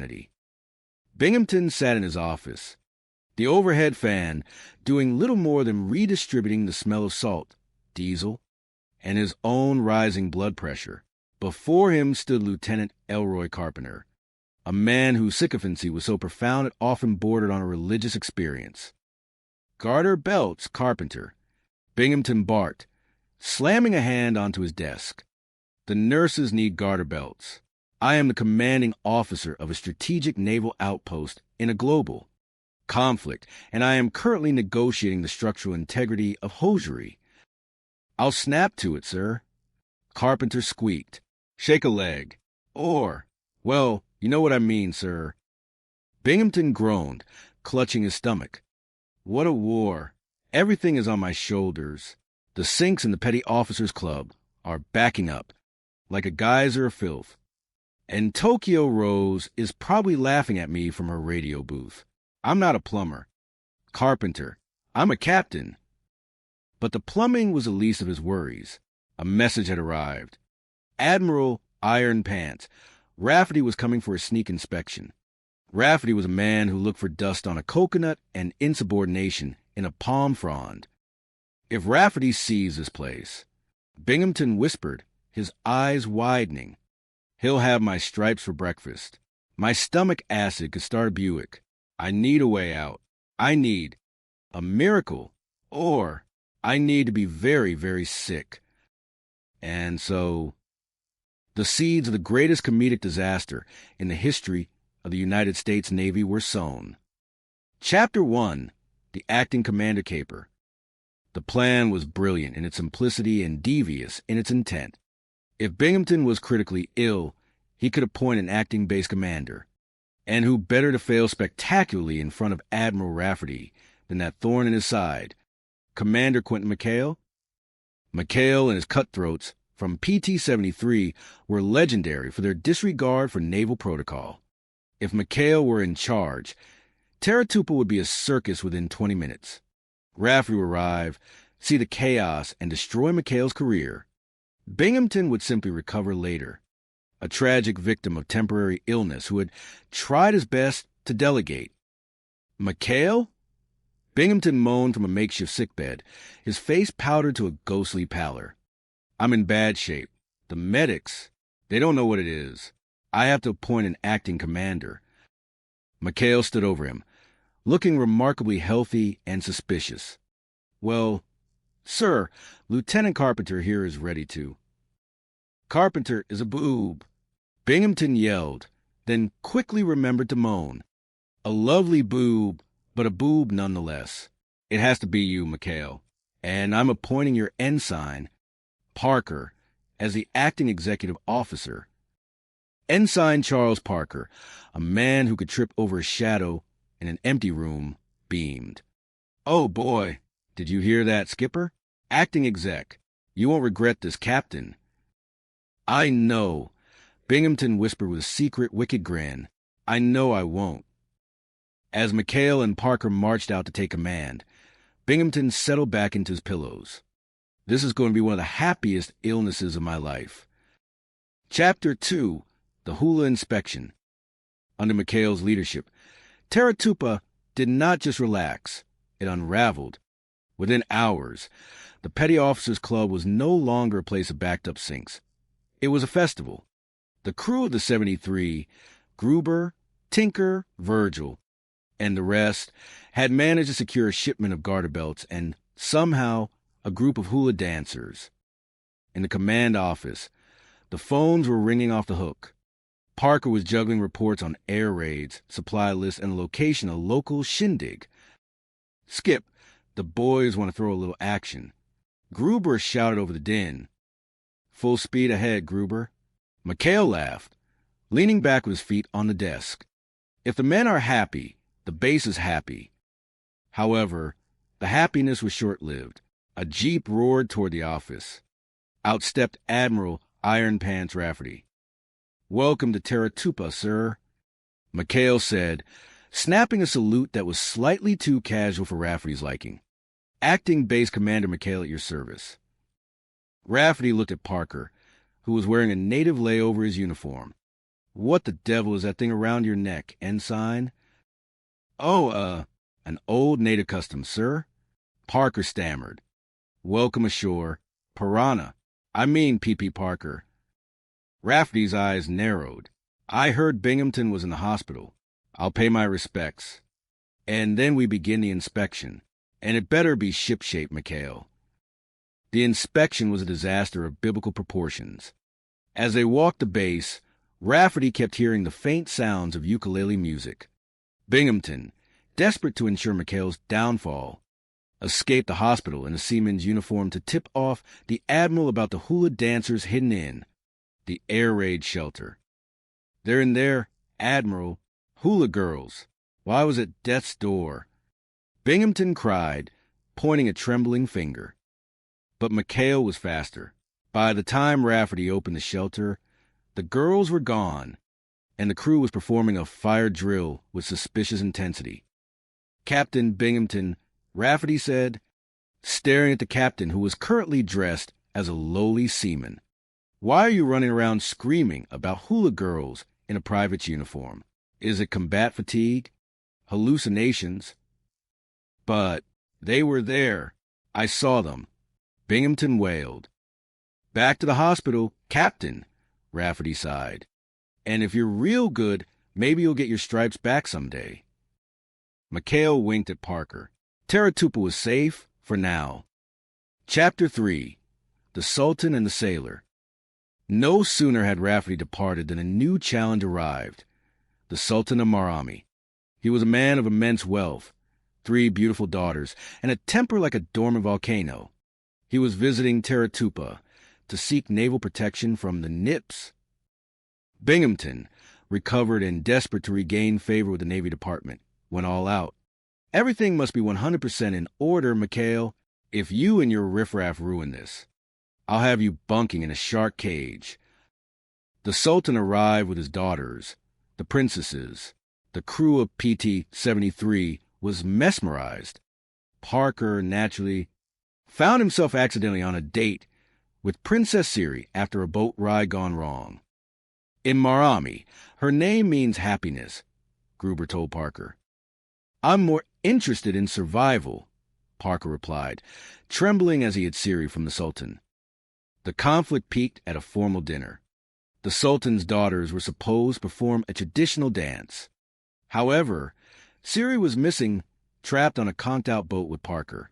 humanity. Binghamton sat in his office, the overhead fan doing little more than redistributing the smell of salt, diesel, and his own rising blood pressure. Before him stood Lieutenant Elroy Carpenter, a man whose sycophancy was so profound it often bordered on a religious experience. "Garter belts, Carpenter," Binghamton barked, slamming a hand onto his desk. "The nurses need garter belts. I am the commanding officer of a strategic naval outpost in a global conflict, and I am currently negotiating the structural integrity of hosiery." "I'll snap to it, sir." Carpenter squeaked. "Shake a leg. Or, well, you know what I mean, sir." Binghamton groaned, clutching his stomach. "What a war. Everything is on my shoulders. The sinks in the Petty Officers Club are backing up like a geyser of filth. And Tokyo Rose is probably laughing at me from her radio booth. I'm not a plumber. Carpenter, I'm a captain." But the plumbing was the least of his worries. A message had arrived. Admiral Iron Pants. Rafferty was coming for a sneak inspection. Rafferty was a man who looked for dust on a coconut and insubordination in a palm frond. "If Rafferty sees this place," Binghamton whispered, his eyes widening, "he'll have my stripes for breakfast. My stomach acid could start a Buick. I need a way out. I need a miracle, or I need to be very, very sick." And so, the seeds of the greatest comedic disaster in the history of the United States Navy were sown. Chapter 1, The Acting Commander Caper. The plan was brilliant in its simplicity and devious in its intent. If Binghamton was critically ill, he could appoint an acting base commander. And who better to fail spectacularly in front of Admiral Rafferty than that thorn in his side, Commander Quentin McHale? McHale and his cutthroats from PT-73 were legendary for their disregard for naval protocol. If McHale were in charge, Taratupa would be a circus within 20 minutes. Rafferty would arrive, see the chaos, and destroy McHale's career. Binghamton would simply recover later, a tragic victim of temporary illness who had tried his best to delegate. McHale? Binghamton moaned from a makeshift sickbed, his face powdered to a ghostly pallor. "I'm in bad shape. The medics, they don't know what it is. I have to appoint an acting commander." McHale stood over him, looking remarkably healthy and suspicious. "Well, sir, Lieutenant Carpenter here is ready to." "Carpenter is a boob," Binghamton yelled, then quickly remembered to moan. "A lovely boob, but a boob nonetheless. It has to be you, McHale, and I'm appointing your ensign, Parker, as the acting executive officer." Ensign Charles Parker, a man who could trip over a shadow in an empty room, beamed. "Oh, boy, did you hear that, Skipper? Acting exec. You won't regret this, Captain." "I know," Binghamton whispered with a secret, wicked grin. "I know I won't." As McHale and Parker marched out to take command, Binghamton settled back into his pillows. This is going to be one of the happiest illnesses of my life. Chapter 2, The Hula Inspection. Under McHale's leadership, Taratupa did not just relax, it unraveled. Within hours, the Petty Officers Club was no longer a place of backed-up sinks. It was a festival. The crew of the 73, Gruber, Tinker, Virgil, and the rest, had managed to secure a shipment of garter belts and, somehow, a group of hula dancers. In the command office, the phones were ringing off the hook. Parker was juggling reports on air raids, supply lists, and the location of a local shindig. "Skip, the boys want to throw a little action." Gruber shouted over the din. "Full speed ahead, Gruber." McHale laughed, leaning back with his feet on the desk. "If the men are happy, the base is happy." However, the happiness was short-lived. A jeep roared toward the office. Out stepped Admiral Iron Pants Rafferty. "Welcome to Taratupa, sir," McHale said, snapping a salute that was slightly too casual for Rafferty's liking. "Acting Base Commander McHale at your service." Rafferty looked at Parker, who was wearing a native lei over his uniform. What the devil is that thing around your neck, ensign? Oh, an old native custom, sir. Parker stammered. Welcome ashore. Piranha. I mean P.P. Parker. Rafferty's eyes narrowed. I heard Binghamton was in the hospital. I'll pay my respects. And then we begin the inspection. And it better be shipshape, McHale. The inspection was a disaster of biblical proportions. As they walked the base, Rafferty kept hearing the faint sounds of ukulele music. Binghamton, desperate to ensure McHale's downfall, escaped the hospital in a seaman's uniform to tip off the admiral about the hula dancers hidden in the air raid shelter. They're in there, Admiral. Hula girls. Why was it death's door? Binghamton cried, pointing a trembling finger. But McHale was faster. By the time Rafferty opened the shelter, the girls were gone, and the crew was performing a fire drill with suspicious intensity. Captain Binghamton, Rafferty said, staring at the captain who was currently dressed as a lowly seaman. Why are you running around screaming about hula girls in a private's uniform? Is it combat fatigue? Hallucinations? But they were there. I saw them. Binghamton wailed. Back to the hospital, Captain, Rafferty sighed. And if you're real good, maybe you'll get your stripes back someday. McHale winked at Parker. Taratupa was safe for now. Chapter 3. The Sultan and the Sailor. No sooner had Rafferty departed than a new challenge arrived. The Sultan of Marami. He was a man of immense wealth, 3 beautiful daughters, and a temper like a dormant volcano. He was visiting Taratupa to seek naval protection from the Nips. Binghamton, recovered and desperate to regain favor with the Navy Department, went all out. Everything must be 100% in order, McHale. If you and your riffraff ruin this, I'll have you bunking in a shark cage. The Sultan arrived with his daughters, the princesses. The crew of PT-73 was mesmerized. Parker, naturally, found himself accidentally on a date with Princess Siri after a boat ride gone wrong. In Marami, her name means happiness, Gruber told Parker. I'm more interested in survival, Parker replied, trembling as he had Siri from the Sultan. The conflict peaked at a formal dinner. The Sultan's daughters were supposed to perform a traditional dance. However, Siri was missing, trapped on a conked-out boat with Parker.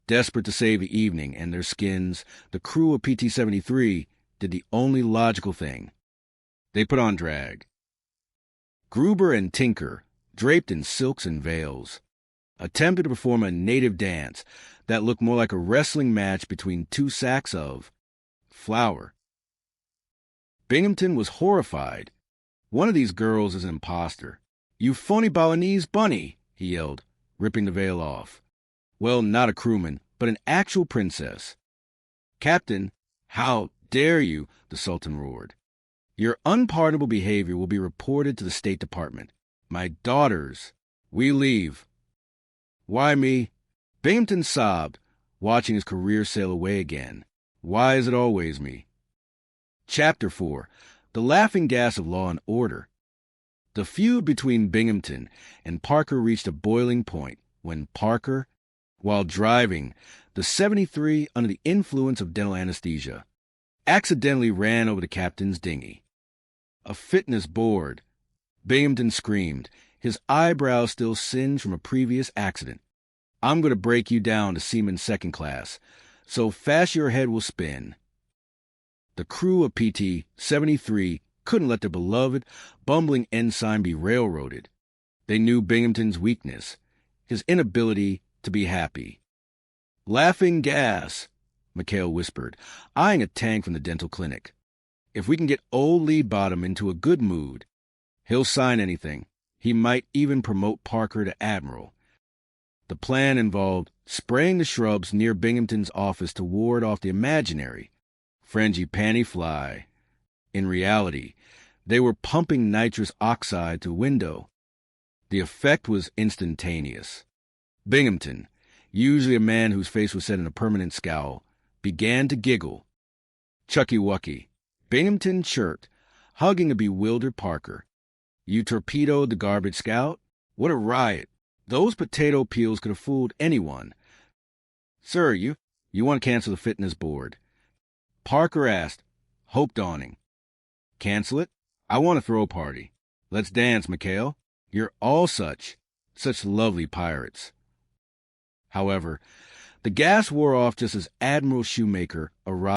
Desperate to save the evening and their skins, the crew of PT-73 did the only logical thing. They put on drag. Gruber and Tinker, draped in silks and veils, attempted to perform a native dance that looked more like a wrestling match between 2 sacks of flour. Binghamton was horrified. One of these girls is an imposter. You phony Balinese bunny, he yelled, ripping the veil off. Well, not a crewman, but an actual princess. Captain, how dare you, the Sultan roared. Your unpardonable behavior will be reported to the State Department. My daughters, we leave. Why me? Binghamton sobbed, watching his career sail away again. Why is it always me? Chapter 4. The Laughing Gas of Law and Order. The feud between Binghamton and Parker reached a boiling point when Parker, while driving the 73 under the influence of dental anesthesia, accidentally ran over the captain's dinghy. A fitness board. Binghamton screamed, his eyebrows still singed from a previous accident. I'm going to break you down to seaman second class, so fast your head will spin. The crew of PT-73 couldn't let their beloved, bumbling ensign be railroaded. They knew Binghamton's weakness, his inability to be happy. Laughing gas, McHale whispered, eyeing a tank from the dental clinic. If we can get old Lee Bottom into a good mood, he'll sign anything. He might even promote Parker to admiral. The plan involved spraying the shrubs near Binghamton's office to ward off the imaginary frangipani fly. In reality, they were pumping nitrous oxide to window. The effect was instantaneous. Binghamton, usually a man whose face was set in a permanent scowl, began to giggle. Chucky-wucky. Binghamton chirped, hugging a bewildered Parker. You torpedoed the garbage scout? What a riot. Those potato peels could have fooled anyone. Sir, you want to cancel the fitness board. Parker asked, hope dawning. Cancel it? I want to throw a party. Let's dance, Mikhail. You're all such lovely pirates. However, the gas wore off just as Admiral Shoemaker arrived